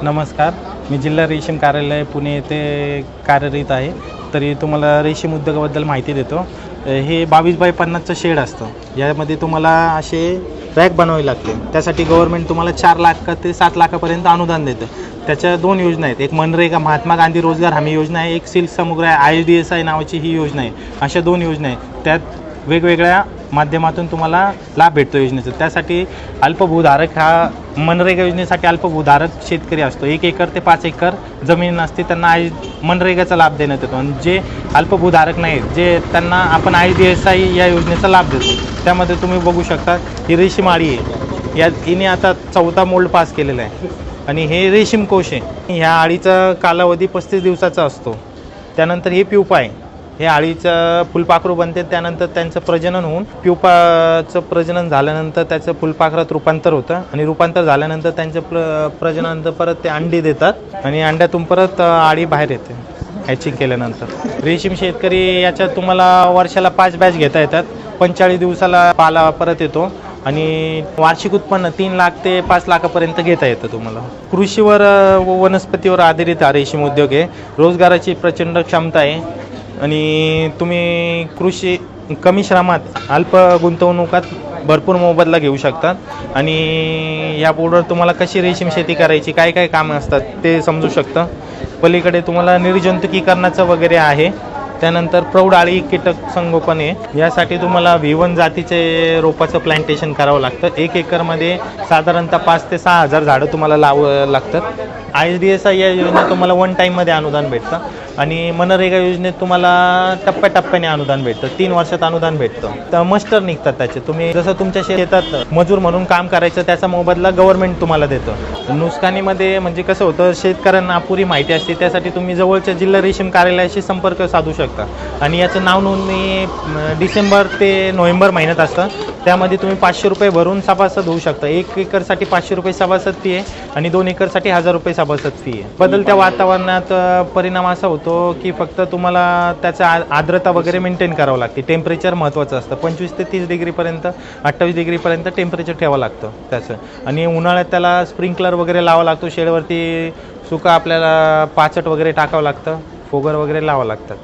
नमस्कार, मी जिल्हा रेशीम कार्यालय पुणे येथे कार्यरत आहे. तरी तुम्हाला रेशीम उद्योगाबद्दल माहिती देतो. हे 22x50चं शेड असतं. यामध्ये तुम्हाला असे रॅक बनवावे लागते. त्यासाठी गव्हर्नमेंट तुम्हाला 4 लाख ते 7 लाखापर्यंत अनुदान देतं. त्याच्या 2 योजना आहेत. एक मनरेगा महात्मा गांधी रोजगार हमी योजना आहे, एक सिल्क समुद्र ISDSI नावाची ही योजना आहे. अशा 2 योजना आहेत. त्यात वेगवेगळ्या माध्यमातून तुम्हाला लाभ भेटतो योजनेचा. त्यासाठी अल्पभूधारक हा मनरेगा योजनेसाठी अल्पभूधारक शेतकरी असतो. 1 एकर ते 5 एकर जमीन असते, त्यांना मनरेगाचा लाभ देण्यात येतो. आणि जे अल्पभूधारक नाहीत, जे त्यांना आपण ISDSI या योजनेचा लाभ देतो. त्यामध्ये तुम्ही बघू शकता ही रेशीम आळी आहे. हिने आता 4था मोल्ड पास केलेला आहे. आणि हे रेशीम कोश आहे. ह्या आळीचा कालावधी 35 दिवसाचा असतो. त्यानंतर हे प्युपा आहे. हे आळीचं फुलपाखरू बनते. त्यानंतर त्यांचं प्रजनन होऊन प्युपाचं प्रजनन झाल्यानंतर त्याचं फुलपाखरात रूपांतर होतं. आणि रूपांतर झाल्यानंतर त्यांचं प्रजननानंतर परत ते अंडी देतात आणि अंड्यातून परत आळी बाहेर येते हॅचिंग केल्यानंतर. रेशीम शेतकरी याच्यात तुम्हाला वर्षाला 5 बॅच घेता येतात. 45 दिवसाला पाला परत येतो. आणि वार्षिक उत्पन्न 3 लाख ते 5 लाखापर्यंत घेता येतं तुम्हाला. कृषीवर व वनस्पतीवर आधारित हा रेशीम उद्योग आहे. रोजगाराची प्रचंड क्षमता आहे. आणि तुम्ही कृषी कमी श्रमात अल्प गुंतवणुकात भरपूर मोबदला घेऊ शकतात. आणि यापुढं तुम्हाला कशी रेशीम शेती करायची, काय काय कामं असतात ते समजू शकतं. पलीकडे तुम्हाला निर्जंतुकीकरणाचं वगैरे आहे. त्यानंतर प्रौढ आळी कीटक संगोपन आहे. यासाठी तुम्हाला V1 जातीचे रोपाचं प्लांटेशन करावं लागतं. 1 एकरमध्ये साधारणतः 5 ते 6 हजार झाडं तुम्हाला लावावं लागतात. ISDSI या योजनेत तुम्हाला 1 टाईममध्ये अनुदान भेटतं. आणि मनरेगा योजनेत तुम्हाला टप्प्याटप्प्याने अनुदान भेटतं. 3 वर्षात अनुदान भेटतं. तर मस्टर निघतात त्याचे. तुम्ही जसं तुमच्या शेतात मजूर म्हणून काम करायचं त्याचा मोबदला गव्हर्नमेंट तुम्हाला देतं. नुकसानीमध्ये म्हणजे कसं होतं, शेतकऱ्यांना अपुरी माहिती असते. त्यासाठी तुम्ही जवळच्या जिल्हा रेशीम कार्यालयाशी संपर्क साधू शकता. आणि याचं नाव नोंदणी डिसेंबर ते नोव्हेंबर महिन्यात असतं. त्यामध्ये तुम्ही 500 रुपये भरून सभासद होऊ शकता. 1 एकरसाठी 500 रुपये सभासद फी आहे आणि 2 एकरसाठी 1000 रुपये सभासद फी आहे. बदलत्या वातावरणात परिणाम असा होतो की फक्त तुम्हाला त्याचं आर्द्रता वगैरे मेंटेन करावं लागते. टेम्परेचर महत्त्वाचं असतं. 25 ते 30 डिग्रीपर्यंत 28 डिग्रीपर्यंत टेम्परेचर ठेवावं लागतं त्याचं. आणि उन्हाळ्यात त्याला स्प्रिंकलर वगैरे लावावं लागतो. शेडवरती सुका आपल्याला पाचट वगैरे टाकावं लागतं. फोगर वगैरे लावावं लागतात.